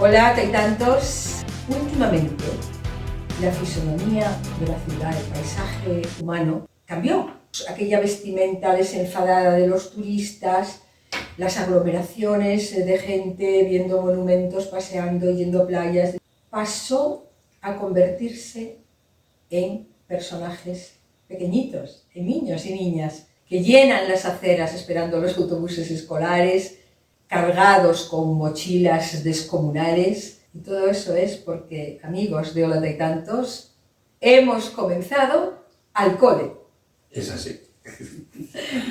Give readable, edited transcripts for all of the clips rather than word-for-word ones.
Hola, Taitantos. Últimamente, la fisonomía de la ciudad, el paisaje humano, cambió. Aquella vestimenta desenfadada de los turistas, las aglomeraciones de gente viendo monumentos, paseando, yendo a playas, pasó a convertirse en personajes pequeñitos, en niños y niñas, que llenan las aceras esperando los autobuses escolares, cargados con mochilas descomunales. Y todo eso es porque, amigos de Hola Taitantos, hemos comenzado al cole. Es así.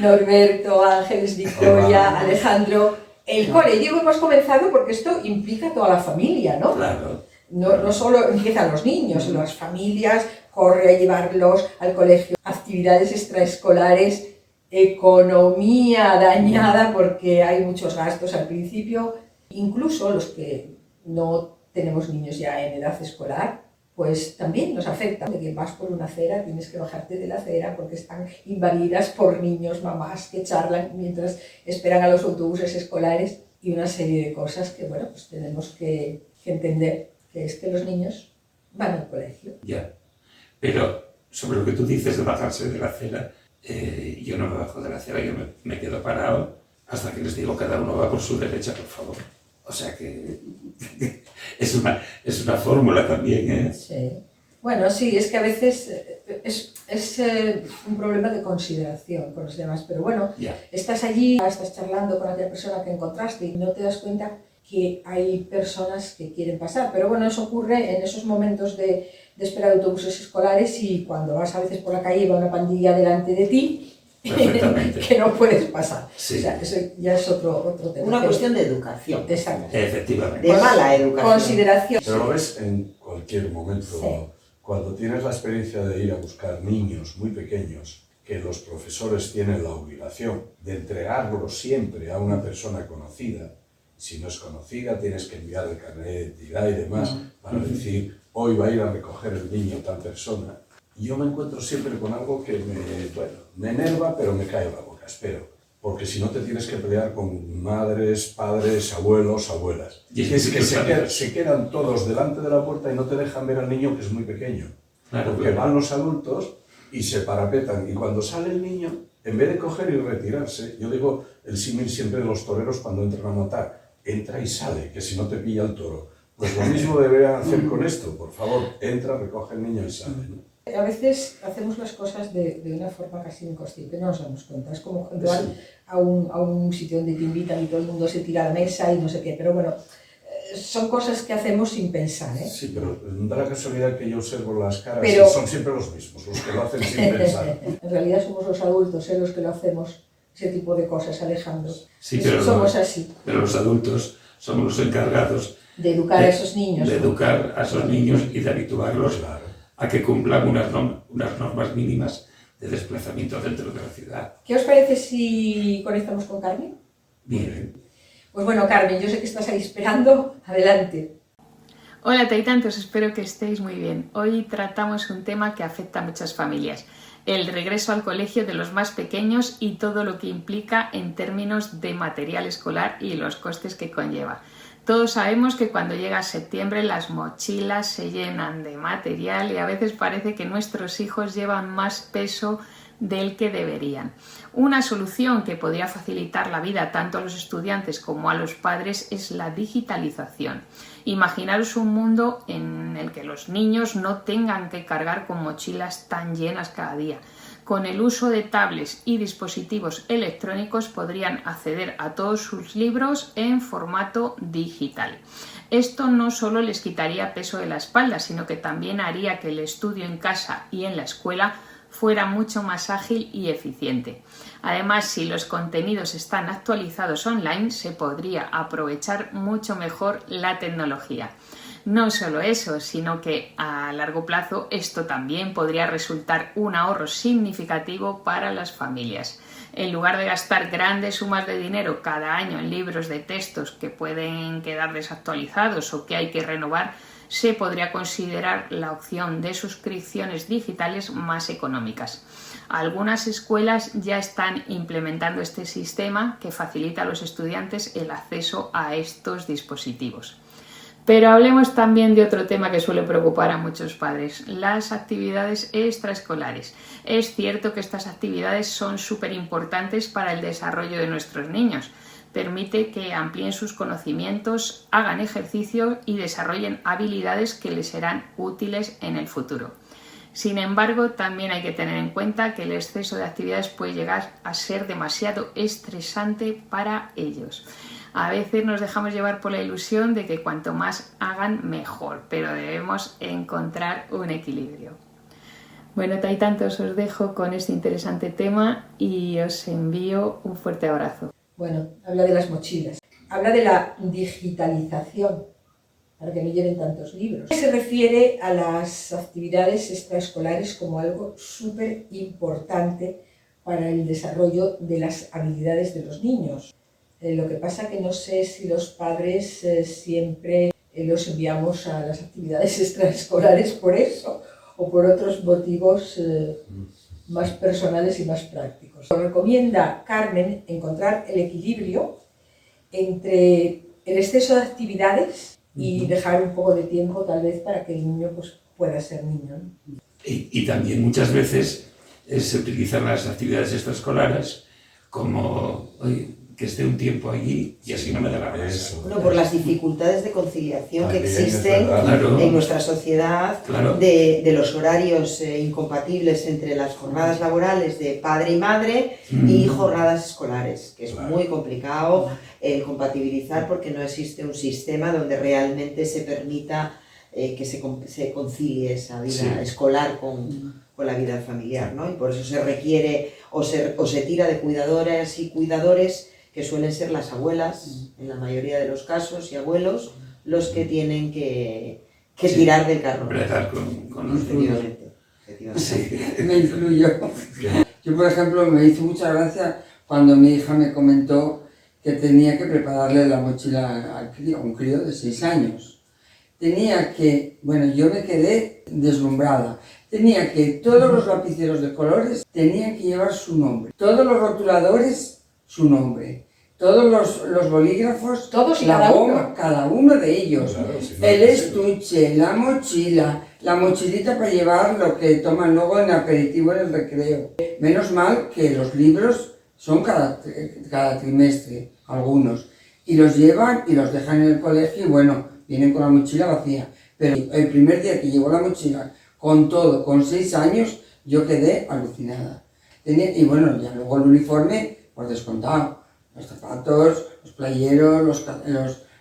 Norberto, Ángeles, Victoria, Alejandro, el cole. Digo, hemos comenzado porque esto implica a toda la familia, ¿no? Claro. No solo empiezan los niños, las familias, corre a llevarlos al colegio, actividades extraescolares, economía dañada porque hay muchos gastos al principio, incluso los que no tenemos niños ya en edad escolar, pues también nos afecta. De que vas por una acera, tienes que bajarte de la acera porque están invadidas por niños, mamás que charlan mientras esperan a los autobuses escolares y una serie de cosas que, bueno, pues tenemos que entender, que es que los niños van al colegio. Ya, pero sobre lo que tú dices de bajarse de la acera, yo no me bajo de la acera, yo me quedo parado hasta que les digo cada uno va por su derecha, por favor. O sea que es una fórmula también, ¿eh? Sí. Bueno, sí, es que a veces es un problema de consideración con los demás, pero bueno, estás allí, estás charlando con aquella persona que encontraste y no te das cuenta que hay personas que quieren pasar, pero bueno, eso ocurre en esos momentos de espera de autobuses escolares y cuando vas a veces por la calle y va una pandilla delante de ti que no puedes pasar. Sí. O sea, eso ya es otro tema. Una cuestión de educación. Exacto. Efectivamente. De mala educación. Consideración. Pero lo ves en cualquier momento. Sí. Cuando tienes la experiencia de ir a buscar niños muy pequeños, que los profesores tienen la obligación de entregarlos siempre a una persona conocida. Si no es conocida, tienes que enviar el carnet de identidad y demás para decir, hoy va a ir a recoger el niño tal persona. Y yo me encuentro siempre con algo que me enerva, pero me cae la boca, espero. Porque si no te tienes que pelear con madres, padres, abuelos, abuelas. Y es que se quedan todos delante de la puerta y no te dejan ver al niño que es muy pequeño. Claro, porque claro. van los adultos y se parapetan. Y cuando sale el niño, en vez de coger y retirarse, yo digo el símil siempre de los toreros cuando entran a matar. Entra y sale, que si no te pilla el toro. Pues lo mismo deberían hacer con esto, por favor, entra, recoge el niño y sale, ¿no? A veces hacemos las cosas de una forma casi inconsciente, no nos damos cuenta. Es como cuando van a un sitio donde te invitan y todo el mundo se tira a la mesa y no sé qué, pero bueno, son cosas que hacemos sin pensar, ¿eh? Sí, pero da la casualidad que yo observo las caras pero y son siempre los mismos, los que lo hacen sin pensar. En realidad somos los adultos, los que lo hacemos, ese tipo de cosas, Alejandro. Sí, pero somos así. Pero los adultos somos los encargados de educar a esos niños. De educar a esos niños y de habituarlos a que cumplan unas normas mínimas de desplazamiento dentro de la ciudad. ¿Qué os parece si conectamos con Carmen? Bien. Pues bueno, Carmen, yo sé que estás ahí esperando. Adelante. Hola Taitantos, espero que estéis muy bien. Hoy tratamos un tema que afecta a muchas familias. El regreso al colegio de los más pequeños y todo lo que implica en términos de material escolar y los costes que conlleva. Todos sabemos que cuando llega septiembre las mochilas se llenan de material y a veces parece que nuestros hijos llevan más peso del que deberían. Una solución que podría facilitar la vida tanto a los estudiantes como a los padres es la digitalización. Imaginaros un mundo en el que los niños no tengan que cargar con mochilas tan llenas cada día. Con el uso de tablets y dispositivos electrónicos podrían acceder a todos sus libros en formato digital. Esto no solo les quitaría peso de la espalda, sino que también haría que el estudio en casa y en la escuela fuera mucho más ágil y eficiente. Además, si los contenidos están actualizados online, se podría aprovechar mucho mejor la tecnología. No solo eso, sino que a largo plazo esto también podría resultar un ahorro significativo para las familias. En lugar de gastar grandes sumas de dinero cada año en libros de textos que pueden quedar desactualizados o que hay que renovar, se podría considerar la opción de suscripciones digitales más económicas. Algunas escuelas ya están implementando este sistema que facilita a los estudiantes el acceso a estos dispositivos. Pero hablemos también de otro tema que suele preocupar a muchos padres, las actividades extraescolares. Es cierto que estas actividades son súper importantes para el desarrollo de nuestros niños. Permite que amplíen sus conocimientos, hagan ejercicio y desarrollen habilidades que les serán útiles en el futuro. Sin embargo, también hay que tener en cuenta que el exceso de actividades puede llegar a ser demasiado estresante para ellos. A veces nos dejamos llevar por la ilusión de que cuanto más hagan, mejor, pero debemos encontrar un equilibrio. Bueno, Taitantos, os dejo con este interesante tema y os envío un fuerte abrazo. Bueno, habla de las mochilas, habla de la digitalización, para que no lleven tantos libros. Se refiere a las actividades extraescolares como algo súper importante para el desarrollo de las habilidades de los niños. Lo que pasa que no sé si los padres siempre los enviamos a las actividades extraescolares por eso o por otros motivos más personales y más prácticos. Recomienda Carmen encontrar el equilibrio entre el exceso de actividades y dejar un poco de tiempo tal vez para que el niño pues, pueda ser niño, ¿no? Y también muchas veces se utilizan las actividades extraescolares como, oye, que esté un tiempo allí y así no me da la gana. Bueno, por las dificultades de conciliación también que existen claro, en nuestra sociedad, claro, de los horarios incompatibles entre las jornadas laborales de padre y madre y jornadas escolares, que es muy complicado compatibilizar porque no existe un sistema donde realmente se permita que se concilie esa vida escolar con la vida familiar, ¿no? Y por eso se requiere o se tira de cuidadoras y cuidadores que suelen ser las abuelas, en la mayoría de los casos, y abuelos, los que tienen que tirar del carro. Bregar con los niños. Efectivamente. Sí. Me incluyo. Yo, por ejemplo, me hizo mucha gracia cuando mi hija me comentó que tenía que prepararle la mochila al crío, a un crío de 6 años. Tenía que, bueno, yo me quedé deslumbrada. Tenía que, todos los lapiceros de colores tenían que llevar su nombre. Todos los rotuladores, su nombre. Todos los bolígrafos, todos y cada uno de ellos. Claro, si no, el estuche, la mochila, la mochilita para llevar lo que toman luego en aperitivo en el recreo. Menos mal que los libros son cada trimestre, algunos. Y los llevan y los dejan en el colegio y bueno, vienen con la mochila vacía. Pero el primer día que llevó la mochila con todo, con 6 años, yo quedé alucinada. Y bueno, ya luego el uniforme, pues descontado. Los zapatos, los playeros,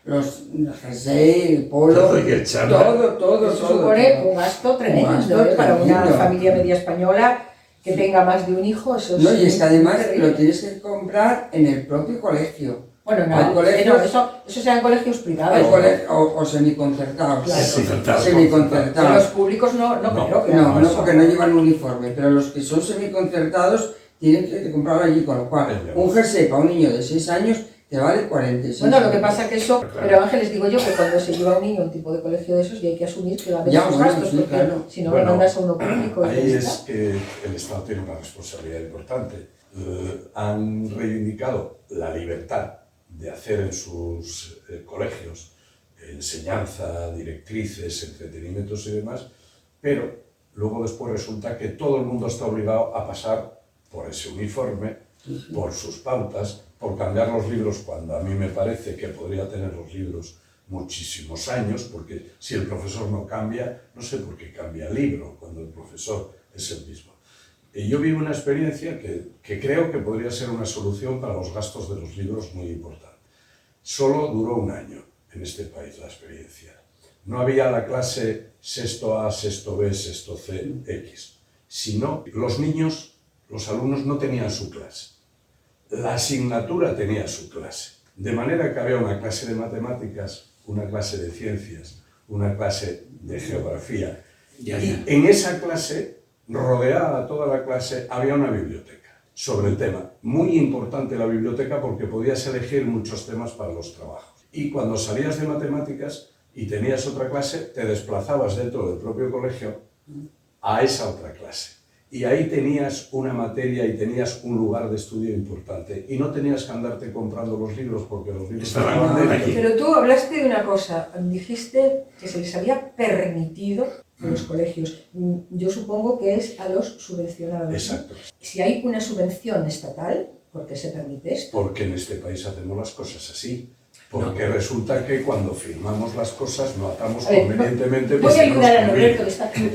los jersey, el polo, Todo y el chándal. todo. Eso supone un gasto tremendo, para una familia media española que tenga más de un hijo. Eso no, y es que además terrible. lo tienes que comprar en el propio colegio. Bueno, Hay no, colegios- eso serán colegios privados. Hay o semiconcertados. Claro. Concertados. Pero Semiconcertados. los públicos no creo que hagan No, eso. porque no llevan uniforme, pero los que son semiconcertados tienen que comprarlo allí, con lo cual un jersey para un niño de 6 años te vale 46. Bueno, lo que pasa es que eso, Claro. pero Ángeles, digo yo que cuando se lleva a un niño a un tipo de colegio de esos, y hay que asumir que va a haber Ya, sus bueno, gastos, sí, porque claro. si no Bueno, lo mandas a uno público. y Ahí ya es está. que el Estado tiene una responsabilidad importante. Han reivindicado la libertad de hacer en sus colegios enseñanza, directrices, entretenimientos y demás, pero luego después resulta que todo el mundo está obligado a pasar por ese uniforme, por sus pautas, por cambiar los libros cuando a mí me parece que podría tener los libros muchísimos años, porque si el profesor no cambia, no sé por qué cambia el libro cuando el profesor es el mismo. Y yo vivo una experiencia que creo que podría ser una solución para los gastos de los libros muy importante. Solo duró un año en este país la experiencia. No había la clase sexto A, sexto B, sexto C, X, sino los niños, los alumnos no tenían su clase. La asignatura tenía su clase. De manera que había una clase de matemáticas, una clase de ciencias, una clase de geografía. Y en esa clase, rodeada a toda la clase, había una biblioteca sobre el tema. Muy importante la biblioteca porque podías elegir muchos temas para los trabajos. Y cuando salías de matemáticas y tenías otra clase, te desplazabas dentro del propio colegio a esa otra clase. Y ahí tenías una materia y tenías un lugar de estudio importante. Y no tenías que andarte comprando los libros porque los libros estaban dentro. Pero tú hablaste de una cosa, dijiste que se les había permitido a los colegios. Yo supongo que es a los subvencionados. Exacto. Si hay una subvención estatal, ¿por qué se permite esto? Porque en este país hacemos las cosas así. Porque resulta que cuando firmamos las cosas no atamos convenientemente... Voy a ayudar a Norberto, que está y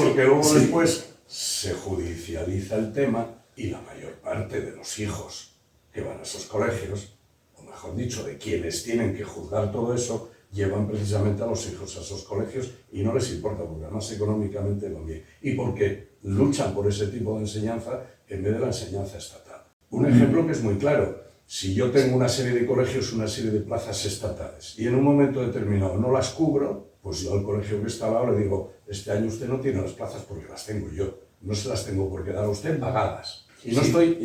porque luego después se judicializa el tema y la mayor parte de los hijos que van a esos colegios, o mejor dicho, de quienes tienen que juzgar todo eso, llevan precisamente a los hijos a esos colegios y no les importa, porque además económicamente van bien. Y porque luchan por ese tipo de enseñanza en vez de la enseñanza estatal. Un ejemplo que es muy claro. Si yo tengo una serie de colegios, una serie de plazas estatales, y en un momento determinado no las cubro, pues yo al colegio que está al lado le digo, este año usted no tiene las plazas porque las tengo yo, no se las tengo porque dar a usted pagadas. Y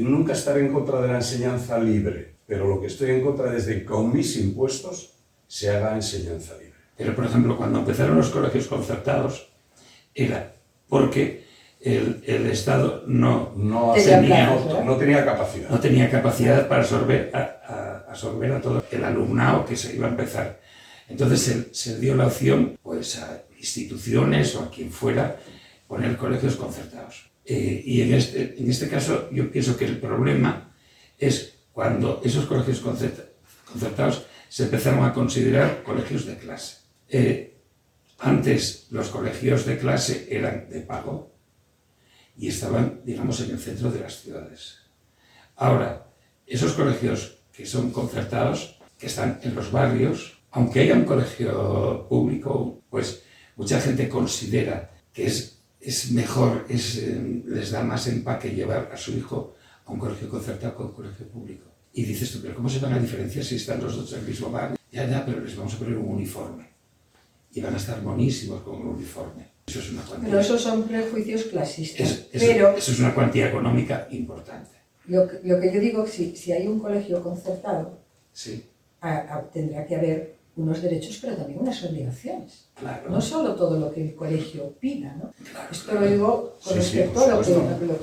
nunca estaré en contra de la enseñanza libre, pero lo que estoy en contra es de que con mis impuestos se haga enseñanza libre. Pero, por ejemplo, cuando empezaron los colegios concertados, era porque el Estado no tenía capacidad. No tenía capacidad para absorber a todo el alumnado que se iba a empezar. Entonces se dio la opción pues, a instituciones o a quien fuera poner colegios concertados. Y en este caso yo pienso que el problema es cuando esos colegios concertados se empezaron a considerar colegios de clase. Antes los colegios de clase eran de pago y estaban, digamos, en el centro de las ciudades. Ahora, esos colegios que son concertados, que están en los barrios, aunque haya un colegio público, pues mucha gente considera que es mejor, les da más empaque llevar a su hijo a un colegio concertado que a un colegio público. Y dices tú, pero ¿cómo se van a diferenciar si están los dos en el mismo barrio? Ya, pero les vamos a poner un uniforme. Y van a estar monísimos con un uniforme. Eso es una cuantía. Pero esos son prejuicios clasistas. Eso es una cuantía económica importante. Lo que yo digo, si hay un colegio concertado, sí, tendrá que haber unos derechos, pero también unas obligaciones. Claro. No solo todo lo que el colegio pida, ¿no? Claro, esto lo digo con respecto a lo que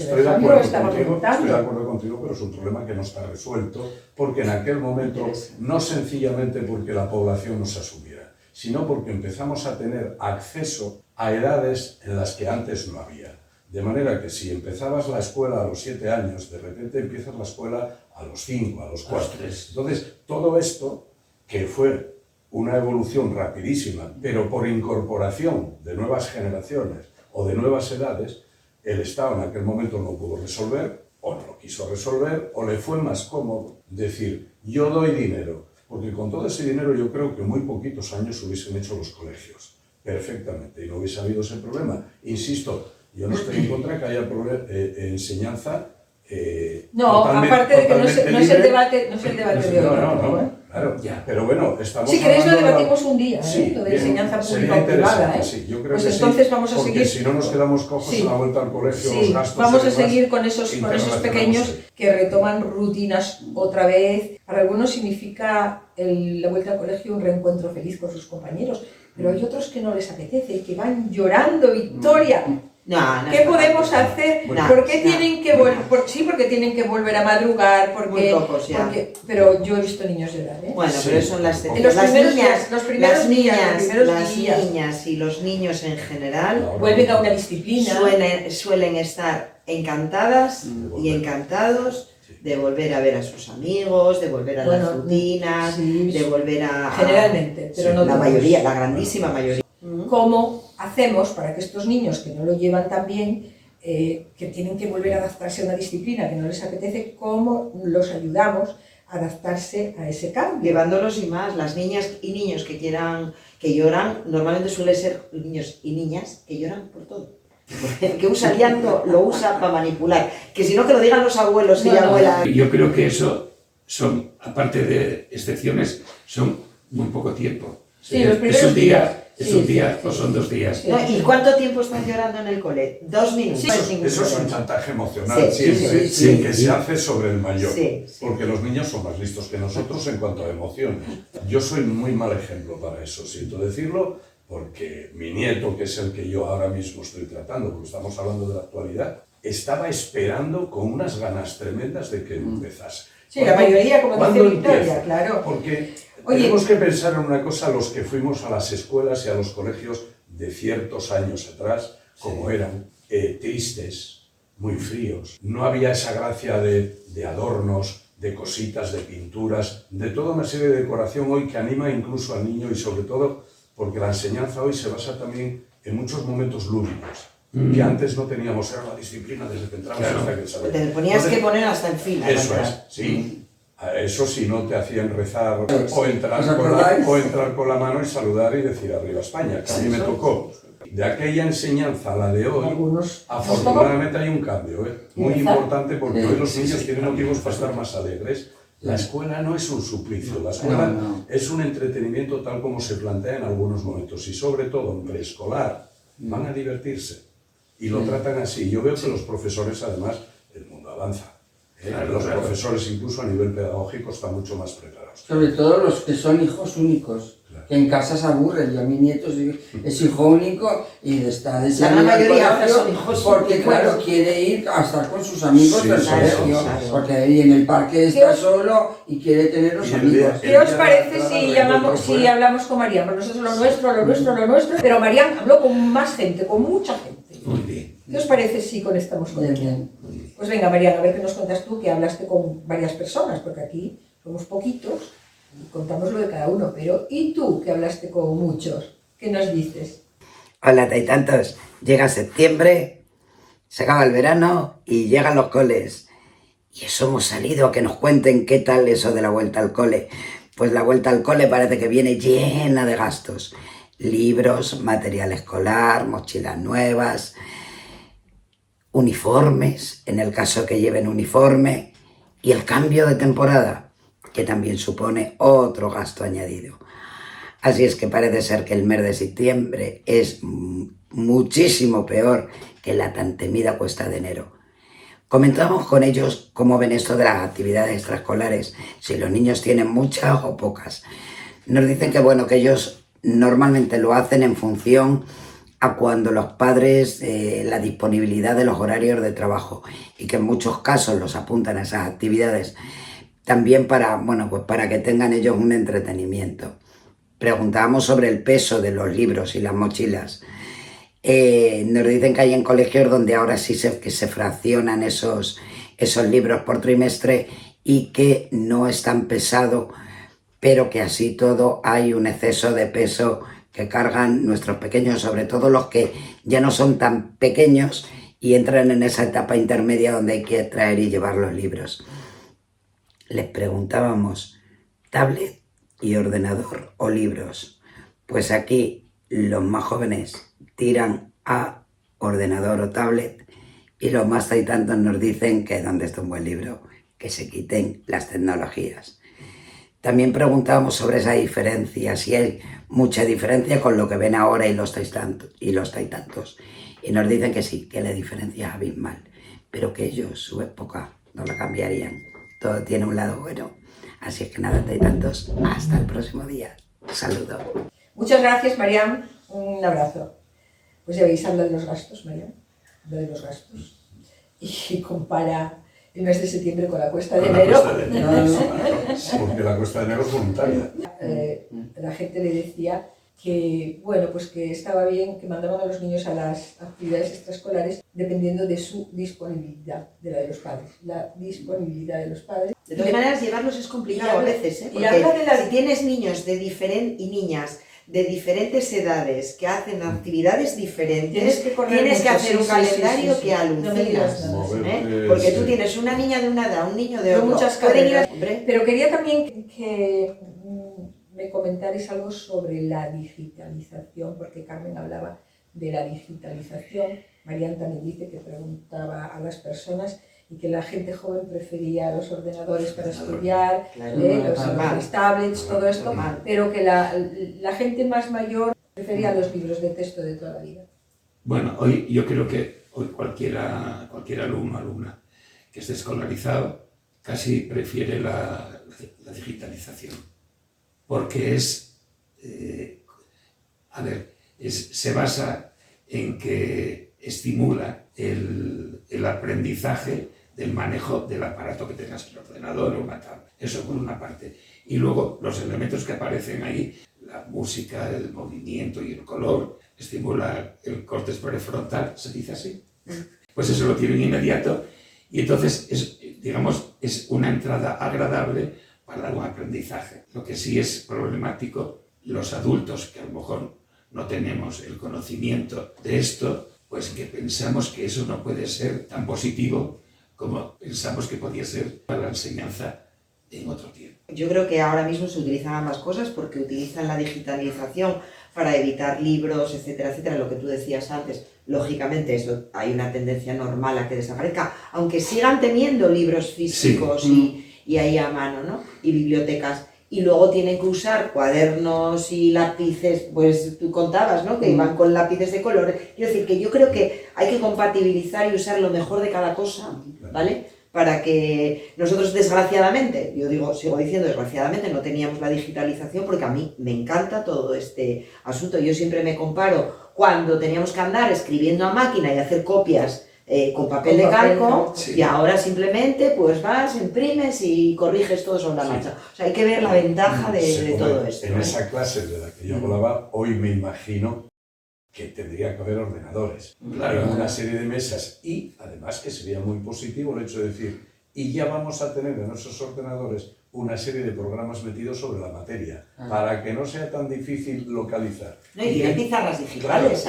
estoy de Alejandro estaba preguntando. Estoy de acuerdo contigo, pero es un problema que no está resuelto, porque en aquel momento, no sencillamente porque la población no se asumiera, sino porque empezamos a tener acceso a edades en las que antes no había. De manera que si empezabas la escuela a los 7 años, de repente empiezas la escuela a los 5, a los 4. Entonces, todo esto, que fue una evolución rapidísima, pero por incorporación de nuevas generaciones o de nuevas edades, el Estado en aquel momento no pudo resolver, o no lo quiso resolver, o le fue más cómodo decir, yo doy dinero, porque con todo ese dinero yo creo que en muy poquitos años hubiesen hecho los colegios perfectamente y no hubiese habido ese problema. Insisto, yo no estoy en contra de que haya enseñanza no, aparte de que no es el debate de hoy. No, claro, ya. Pero bueno, estamos si queréis lo debatimos un día, sí, lo de enseñanza pública o privada. Sí, yo creo pues que entonces sí, vamos a porque seguir. Si no nos quedamos cojos en la vuelta al colegio, los gastos. Vamos a seguir con esos pequeños que retoman rutinas otra vez. Para algunos significa la vuelta al colegio un reencuentro feliz con sus compañeros, pero hay otros que no les apetece y que van llorando victoria. ¿Qué podemos hacer? ¿Por qué tienen que volver? Sí, porque tienen que volver a madrugar, porque, muy pocos, ya. Pero yo he visto niños llorar, ¿eh? Bueno, pero eso son las niñas y los niños en general vuelven a una disciplina. Suelen estar encantadas y encantados de volver a ver a sus amigos, de volver a las rutinas, de volver a... Generalmente, pero no la mayoría, la grandísima mayoría. ¿Cómo hacemos para que estos niños que no lo llevan tan bien, que tienen que volver a adaptarse a una disciplina que no les apetece, cómo los ayudamos a adaptarse a ese cambio? Llevándolos y más. Las niñas y niños que lloran, normalmente suelen ser niños y niñas que lloran por todo. El que usa llanto lo usa para manipular. Que si no, que lo digan los abuelos y abuelas. Yo creo que eso son, aparte de excepciones, son muy poco tiempo. Sí, los primeros días. Es un día o son 2 días. No, ¿y cuánto tiempo están llorando en el cole? 2 minutos. Eso es un chantaje emocional siempre, que se hace sobre el mayor. Porque los niños son más listos que nosotros en cuanto a emociones. Yo soy muy mal ejemplo para eso, siento decirlo, porque mi nieto, que es el que yo ahora mismo estoy tratando, porque estamos hablando de la actualidad, estaba esperando con unas ganas tremendas de que empezase. Sí, la mayoría, como dice Victoria, empieza? claro. Porque Oye, tenemos que pensar en una cosa, los que fuimos a las escuelas y a los colegios de ciertos años atrás, como eran tristes, muy fríos. No había esa gracia de adornos, de cositas, de pinturas, de toda una serie de decoración hoy que anima incluso al niño y sobre todo porque la enseñanza hoy se basa también en muchos momentos lúdicos, que antes no teníamos, era la disciplina desde que entramos hasta que sabíamos. Te tenías que poner hasta en fila. Eso para es, entrar. sí. Eso sí, no te hacían rezar o entrar, ¿Os acordáis? o entrar con la mano y saludar y decir arriba España, que a mí me tocó. De aquella enseñanza a la de hoy, algunos. afortunadamente hay un cambio, muy ¿Empezar? importante, porque Sí, hoy los sí, niños sí, tienen motivos para estar más alegres. La escuela no es un suplicio, la escuela No. es un entretenimiento tal como se plantea en algunos momentos y sobre todo en preescolar van a divertirse y lo tratan así. Yo veo que los profesores, además, el mundo avanza. Los profesores incluso a nivel pedagógico están mucho más preparados. Sobre todo los que son hijos únicos, que en casa se aburren. Yo a mi nieto es hijo único y está de La gran mayoría son hijos porque únicos. claro, quiere ir a estar con sus amigos Sí, del sí, colegio, claro. porque ahí en el parque está os- solo y quiere tener los Y el amigos. día- ¿Qué os Ya, parece claro, si, claro, si fuera. hablamos con Mariam? Pues nosotros lo nuestro, pero Mariam habló con más gente, con mucha gente. Muy bien. ¿Qué os parece si conectamos con Bien, ella? bien. Pues venga, Mariam, a ver qué nos cuentas tú, que hablaste con varias personas, porque aquí somos poquitos y contamos lo de cada uno, pero ¿y tú, que hablaste con muchos? ¿Qué nos dices? Hola, taitantos. Llega septiembre, se acaba el verano y llegan los coles. Y eso hemos salido a que nos cuenten qué tal eso de la vuelta al cole. Pues la vuelta al cole parece que viene llena de gastos. Libros, material escolar, mochilas nuevas, uniformes, en el caso que lleven uniforme, y el cambio de temporada, que también supone otro gasto añadido. Así es que parece ser que el mes de septiembre es muchísimo peor que la tan temida cuesta de enero. Comentamos con ellos cómo ven esto de las actividades extraescolares, si los niños tienen muchas o pocas. Nos dicen que bueno, que ellos normalmente lo hacen en función a cuando los padres, la disponibilidad de los horarios de trabajo, y que en muchos casos los apuntan a esas actividades también para, bueno, pues para que tengan ellos un entretenimiento. Preguntábamos sobre el peso de los libros y las mochilas. Nos dicen que hay en colegios donde ahora sí que se fraccionan esos libros por trimestre y que no es tan pesado, pero que así todo hay un exceso de peso que cargan nuestros pequeños, sobre todo los que ya no son tan pequeños y entran en esa etapa intermedia donde hay que traer y llevar los libros. Les preguntábamos, ¿tablet y ordenador o libros? Pues aquí los más jóvenes tiran a ordenador o tablet y los más taitantos nos dicen que donde está un buen libro, que se quiten las tecnologías. También preguntábamos sobre esa diferencia, si hay mucha diferencia con lo que ven ahora y los taitantos. Y nos dicen que sí, que la diferencia es abismal, pero que ellos su época no la cambiarían. Todo tiene un lado bueno. Así es que nada, taitantos, hasta el próximo día. Saludos. Muchas gracias, Mariam. Un abrazo. Pues ya veis, habla de los gastos, Mariam. Habla de los gastos. Y compara el mes de septiembre con la cuesta de Con la enero. cuesta de enero. Porque la cuesta de enero es voluntaria. La gente le decía que, bueno, pues que estaba bien que mandaban a los niños a las actividades extraescolares dependiendo de su disponibilidad, de la de los padres. La disponibilidad de los padres. De todas maneras, llevarlos es complicado a veces, ¿eh? Y habla de la- si tienes niños y niñas de diferentes edades que hacen actividades diferentes, tienes que hacer un calendario que No me digas alucinas. nada. ¿eh? Porque tú tienes una niña de una edad, un niño de Yo otra. muchas Pueden ir a- carreras. Hombre, Pero quería también que me comentarais algo sobre la digitalización, porque Carmen hablaba de la digitalización. Marian también dice que preguntaba a las personas y que la gente joven prefería los ordenadores para estudiar, claro, los tablets, todo esto, Normal. pero que la gente más mayor prefería los libros de texto de toda la vida. Bueno, hoy yo creo que hoy cualquier alumno o alumna que esté escolarizado casi prefiere la digitalización. Porque es, a ver, se basa en que estimula el aprendizaje del manejo del aparato que tengas, el ordenador o una tablet. Eso por una parte. Y luego los elementos que aparecen ahí, la música, el movimiento y el color, estimula el córtex prefrontal, ¿se dice así? Pues eso lo tienen inmediato y entonces es una entrada agradable para un aprendizaje. Lo que sí es problemático, los adultos que a lo mejor no tenemos el conocimiento de esto, pues que pensamos que eso no puede ser tan positivo como pensamos que podía ser para la enseñanza en otro tiempo. Yo creo que ahora mismo se utilizan ambas cosas porque utilizan la digitalización para evitar libros, etcétera, etcétera, lo que tú decías antes. Lógicamente eso hay una tendencia normal a que desaparezca, aunque sigan teniendo libros físicos y ahí a mano, ¿no? Y bibliotecas. Y luego tienen que usar cuadernos y lápices, pues tú contabas, ¿no? Que iban con lápices de color. Quiero decir que yo creo que hay que compatibilizar y usar lo mejor de cada cosa, ¿vale? Para que nosotros, desgraciadamente, sigo diciendo desgraciadamente, no teníamos la digitalización porque a mí me encanta todo este asunto. Yo siempre me comparo cuando teníamos que andar escribiendo a máquina y hacer copias con papel de calco, y ahora simplemente pues vas, imprimes y corriges todo sobre la marcha. O sea, hay que ver la ventaja de todo esto. En esa clase de la que yo hablaba, hoy me imagino que tendría que haber ordenadores, una serie de mesas, y además que sería muy positivo el hecho de decir, y ya vamos a tener en esos ordenadores una serie de programas metidos sobre la materia, para que no sea tan difícil localizar. No, y hay pizarras digitales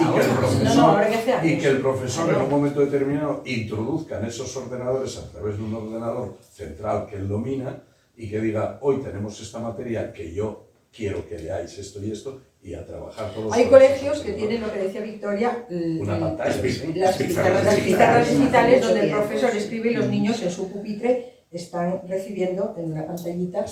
y que el profesor en un momento determinado introduzca en esos ordenadores a través de un ordenador central que él domina y que diga, hoy tenemos esta materia que yo quiero que leáis esto y esto, y a trabajar todos. Hay colegios que tienen lo que decía Victoria, una pantalla, las pizarras digitales donde el profesor escribe y los niños en su pupitre están recibiendo en una pantallita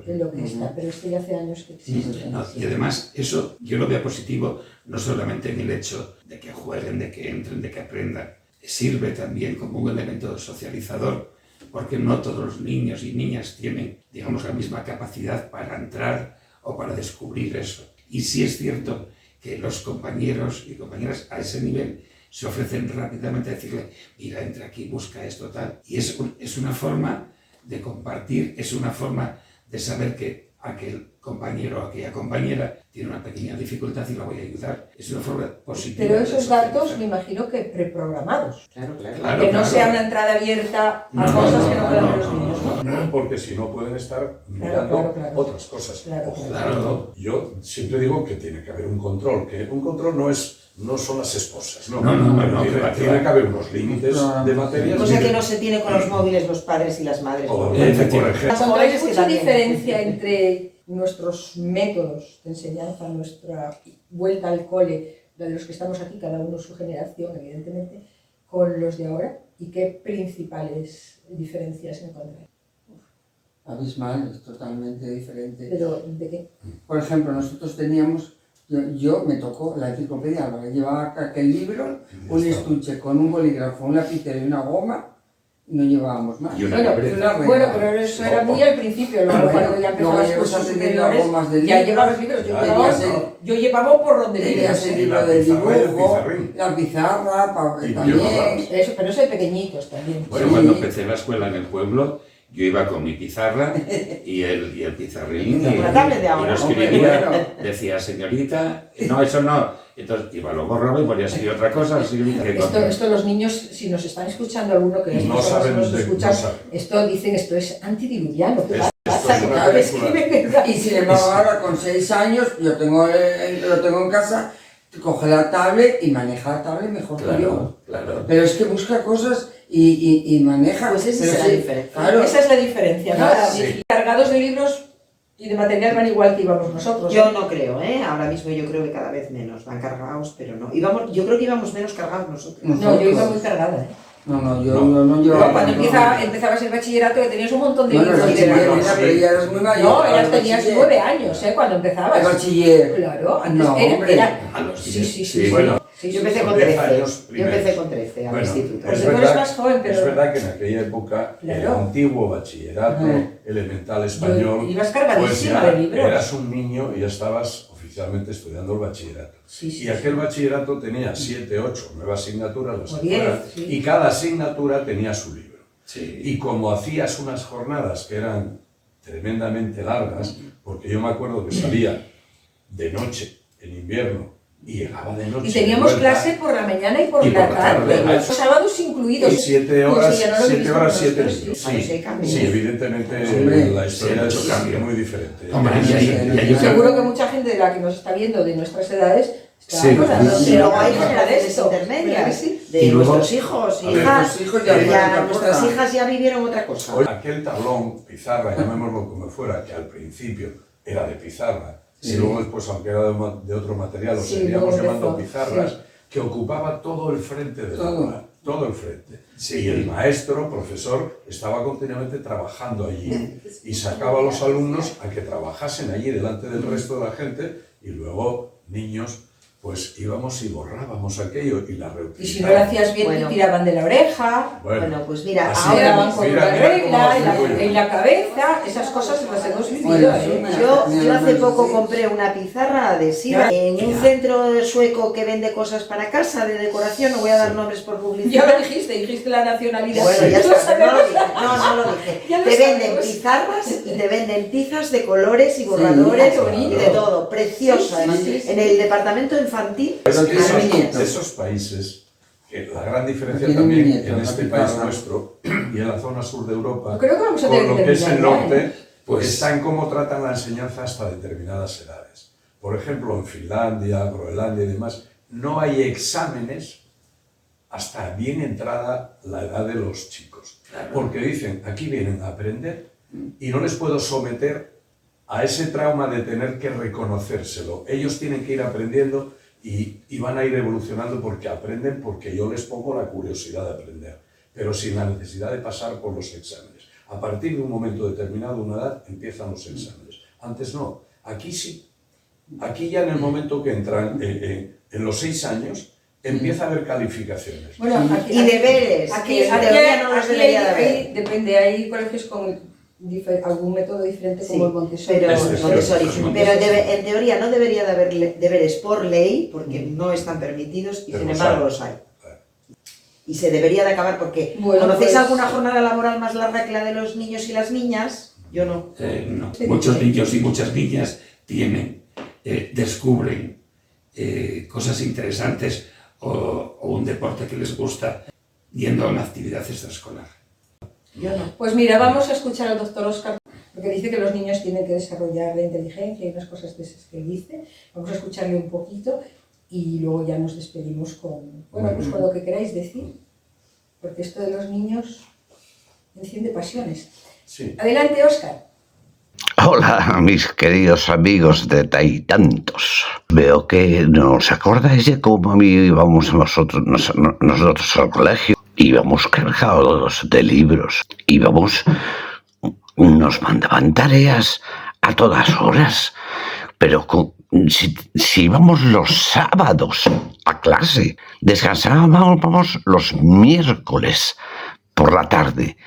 lo que está, pero esto ya hace años que existe. No, y además eso yo lo veo positivo no solamente en el hecho de que jueguen, de que entren, de que aprendan, sirve también como un elemento socializador, porque no todos los niños y niñas tienen, digamos, la misma capacidad para entrar o para descubrir eso. Y sí es cierto que los compañeros y compañeras a ese nivel se ofrecen rápidamente a decirle, mira, entra aquí, busca esto, tal. Y es una forma de compartir, es una forma de saber que aquel compañero o aquella compañera tiene una pequeña dificultad y la voy a ayudar. Es una forma positiva. Pero esos datos me imagino que preprogramados. Claro. Que no sea una entrada abierta a cosas que no pueden ver los niños, ¿no? No, porque si no pueden estar mirando otras cosas. Ojo, yo siempre digo que tiene que haber un control, que un control no son las esposas, tiene que haber unos límites de materias. Cosa que no se tiene con los móviles los padres y las madres. Hay mucha diferencia entre nuestros métodos de enseñanza, nuestra vuelta al cole, la de los que estamos aquí, cada uno su generación, evidentemente, con los de ahora, y qué principales diferencias encontráis. Abismal, es totalmente diferente. ¿Pero de qué? Por ejemplo, nosotros teníamos, yo me tocó la enciclopedia, llevaba aquel libro, un estuche con un bolígrafo, un lapicero y una goma, y no llevábamos más. Bueno, pero eso era muy al principio, luego cuando ya empezaba los cursos superiores, ya llevabas libros. Yo llevaba un porrón de libros. El libro del dibujo, la pizarra, también. Eso, pero eso de pequeñitos también. Bueno, cuando empecé la escuela en el pueblo, yo iba con mi pizarra y el pizarrín y lo escribía, decía, señorita, no, eso no. Entonces iba, lo borraba y ponía así otra cosa. Esto los niños, si nos están escuchando alguno que no saben nos escuchan, esto dicen, esto es antidiluviano. Y sin embargo ahora con 6 años, lo tengo en casa, coge la tablet y maneja la tablet mejor que yo. Claro. Pero es que busca cosas y maneja. Pues esa es la diferencia. Claro. Esa es la diferencia, ¿no? Sí. Cargados de libros y de material van igual que íbamos nosotros. Yo no creo, ahora mismo yo creo que cada vez menos van cargados, pero no. Yo creo que íbamos menos cargados nosotros. No, yo iba muy cargada, No, yo no llevaba. Cuando empezabas el bachillerato que tenías un montón de libros. Pero ya eras muy mayor. No, ya tenías 9 años, cuando empezabas. El bachiller. Claro, antes era. Sí. Bueno, yo empecé con 13. Al instituto. Es verdad que en aquella época, el antiguo bachillerato elemental español, ibas cargadísima de libros. Eras un niño y ya estabas oficial especialmente estudiando el bachillerato. Sí, sí, Y aquel bachillerato tenía 7, 8, 9 asignaturas, las O que 10, fueran, sí. y cada asignatura tenía su libro. Sí. Y como hacías unas jornadas que eran tremendamente largas, porque yo me acuerdo que salía de noche en invierno y llegaba de noche. Y teníamos de vuelta, clase por la mañana y por Y la por la tarde, tarde. los sábados incluidos. y 7 horas, Pues ya no lo 7 vimos horas, 7 nosotros, libros. sí. Parece que cambia. Sí, evidentemente Hombre, la historia sí, es mucho cambio. muy diferente. Hombre, y hay otra- Seguro que mucha gente de la que nos está viendo de nuestras edades está Sí, acordándose Y luego hay de generaciones esto, intermedias ¿verdad que sí? de Y luego- nuestros hijos, A ver, hijas, nuestros hijos ya vivieron otra nuestras cosa. hijas ya vivieron otra cosa. Hoy, aquel tablón, pizarra, llamémoslo como fuera, que al principio era de pizarra, Sí. y luego después, aunque era de otro material, lo Sí, seguíamos luego llamando empezó, pizarras, sí. que ocupaba todo el frente del Todo. aula, todo el frente. Sí. Y el maestro, profesor, estaba continuamente trabajando allí y sacaba a los alumnos a que trabajasen allí delante del resto de la gente, y luego niños, pues íbamos y borrábamos aquello y la Y si reutilizábamos. no lo hacías bien, Bueno. te tiraban de la oreja, Bueno, pues mira, así te ahora daban mismo, con mira, una mira cómo regla fluyo. en la cabeza, esas cosas las hemos vivido, Bueno, ¿eh? yo hace poco compré una pizarra adhesiva en un centro sueco que vende cosas para casa de decoración, no voy a dar nombres por Ya publicidad. lo dijiste la nacionalidad. Bueno, ya Lo está, no lo sabemos. dije, no lo dije. Ya lo Te venden sabemos. pizarras y te venden tizas de colores y borradores qué bonito. y de todo, preciosa. Sí, sí, sí. En el departamento infantil, Es que Tiene mi nieto. esos países, que la gran diferencia Tiene mi también nieto, en la este pizarra. país nuestro y en la zona sur de Europa, Creo que vamos a con tener lo que es el terminar ya, norte, Pues- está en cómo tratan la enseñanza hasta determinadas edades. Por ejemplo, en Finlandia, Groenlandia y demás, no hay exámenes hasta bien entrada la edad de los chicos. Claro. Porque dicen, aquí vienen a aprender y no les puedo someter a ese trauma de tener que reconocérselo. Ellos tienen que ir aprendiendo y van a ir evolucionando porque aprenden, porque yo les pongo la curiosidad de aprender, pero sin la necesidad de pasar por los exámenes. A partir de un momento determinado, una edad, empiezan los exámenes. Antes no. Aquí sí. Aquí ya en el momento que entran en los 6 años, empieza a haber calificaciones. Bueno, Y deberes, que en teoría no los debería de haber. Depende, hay colegios con algún método diferente Sí, como el Montessori. pero, Montessori. pero en teoría no debería de haber deberes por ley, porque no están permitidos y Pero sin los embargo hay. los hay. Y se debería de acabar porque Bueno, ¿conocéis pues- alguna jornada laboral más larga que la de los niños y las niñas? Yo no. No. Muchos niños y muchas niñas descubren cosas interesantes o un deporte que les gusta yendo a una actividad extraescolar. Yo no. Pues mira, vamos a escuchar al doctor Oscar, porque dice que los niños tienen que desarrollar la inteligencia y unas cosas de esas que dice. Vamos a escucharle un poquito y luego ya nos despedimos con, bueno, pues con lo que queráis decir, porque esto de los niños enciende pasiones. Sí. Adelante, Oscar. Hola, mis queridos amigos de Taitantos. Veo que no os acordáis de cómo íbamos nosotros al colegio. Íbamos cargados de libros. Nos mandaban tareas a todas horas. Pero si íbamos los sábados a clase, descansábamos los miércoles por la tarde.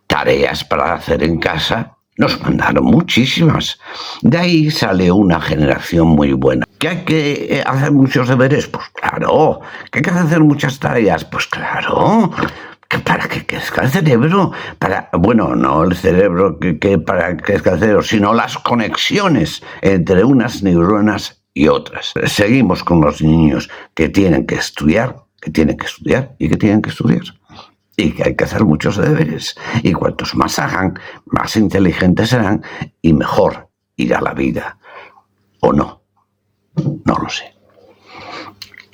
Tareas para hacer en casa nos mandaron muchísimas. De ahí sale una generación muy buena. ¿Que hay que hacer muchos deberes? Pues claro. ¿Que hay que hacer muchas tareas? Pues claro. ¿Para qué crezca el cerebro? Bueno, no el cerebro para que crezca el cerebro, sino las conexiones entre unas neuronas y otras. Seguimos con los niños que tienen que estudiar y que tienen que estudiar. Y que hay que hacer muchos deberes. Y cuantos más hagan, más inteligentes serán y mejor irá la vida. ¿O no? No lo sé.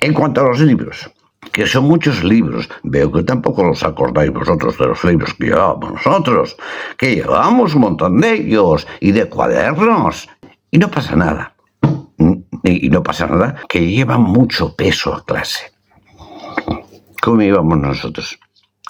En cuanto a los libros, que son muchos libros, veo que tampoco os acordáis vosotros de los libros que llevábamos nosotros, que llevábamos un montón de ellos y de cuadernos. Y no pasa nada. Y no pasa nada, que llevan mucho peso a clase. ¿Cómo íbamos nosotros?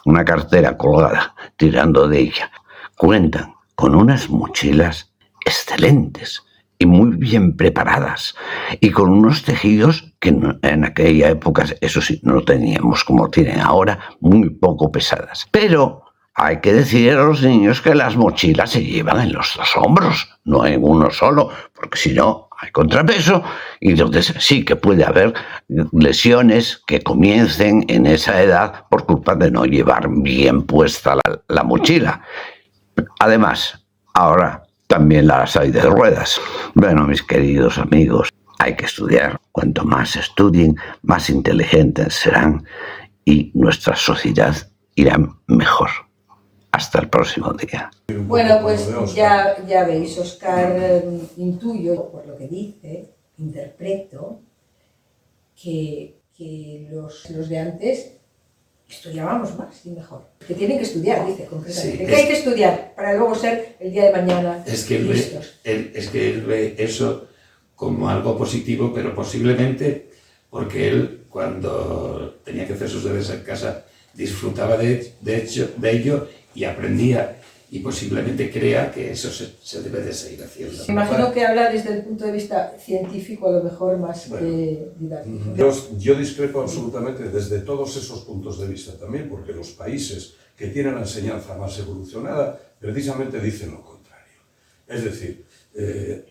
Una cartera colgada, tirando de ella. Cuentan con unas mochilas excelentes y muy bien preparadas y con unos tejidos que en aquella época, eso sí, no teníamos como tienen ahora, muy poco pesadas. Pero hay que decir a los niños que las mochilas se llevan en los 2 hombros, no en uno solo, porque si no, hay contrapeso y entonces sí que puede haber lesiones que comiencen en esa edad por culpa de no llevar bien puesta la mochila. Además, ahora también las hay de ruedas. Bueno, mis queridos amigos, hay que estudiar. Cuanto más estudien, más inteligentes serán y nuestra sociedad irá mejor. Hasta el próximo día. Bueno, pues ya veis, Óscar, intuyo, por lo que dice, interpreto, que los de antes estudiábamos más y mejor. Que tienen que estudiar, dice concretamente. Sí, que hay que estudiar para luego ser el día de mañana listos. Él ve eso como algo positivo, pero posiblemente porque él, cuando tenía que hacer sus deberes en casa, disfrutaba de ello y aprendía, y posiblemente crea que eso se debe de seguir haciendo. Me imagino que habla desde el punto de vista científico, a lo mejor más que didáctico. Yo discrepo absolutamente desde todos esos puntos de vista también, porque los países que tienen la enseñanza más evolucionada precisamente dicen lo contrario. Es decir,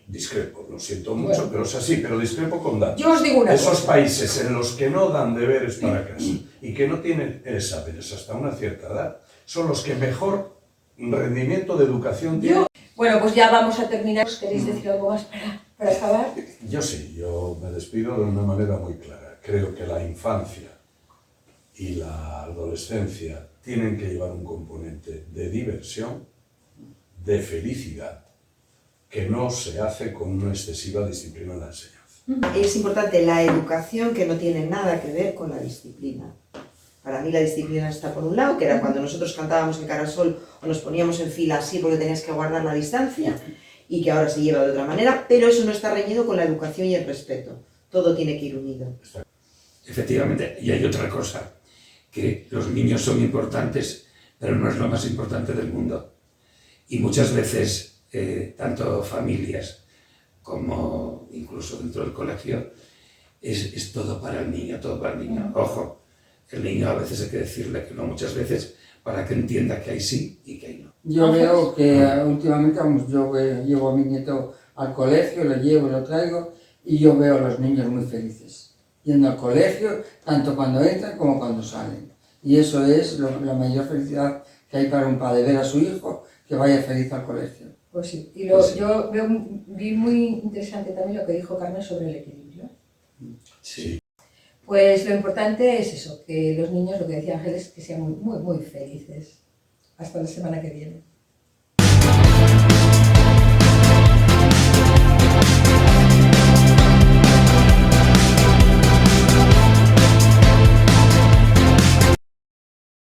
discrepo, lo siento mucho, pero es así, pero discrepo con datos. Yo os digo una Esos cosa. países en los que no dan deberes para casa y que no tienen exámenes hasta una cierta edad, son los que mejor rendimiento de educación tienen. Bueno, pues ya vamos a terminar. ¿Queréis decir algo más para acabar? Yo sí, yo me despido de una manera muy clara. Creo que la infancia y la adolescencia tienen que llevar un componente de diversión, de felicidad, que no se hace con una excesiva disciplina en la enseñanza. Es importante la educación, que no tiene nada que ver con la disciplina. Para mí la disciplina está por un lado, que era cuando nosotros cantábamos el Carasol o nos poníamos en fila así porque tenías que guardar la distancia, y que ahora se lleva de otra manera, pero eso no está reñido con la educación y el respeto. Todo tiene que ir unido. Efectivamente, y hay otra cosa, que los niños son importantes, pero no es lo más importante del mundo. Y muchas veces, tanto familias como incluso dentro del colegio, es todo para el niño, todo para el niño. Ojo, el niño a veces hay que decirle que no muchas veces para que entienda que hay sí y que hay no. Yo veo que últimamente, vamos, yo llevo a mi nieto al colegio, lo llevo, lo traigo, y yo veo a los niños muy felices, yendo al colegio, tanto cuando entran como cuando salen. Y eso es la mayor felicidad que hay para un padre, ver a su hijo que vaya feliz al colegio. Pues sí, y yo vi muy interesante también lo que dijo Carmen sobre el equilibrio. Sí. Pues lo importante es eso, que los niños, lo que decía Ángeles, que sean muy, muy felices. Hasta la semana que viene.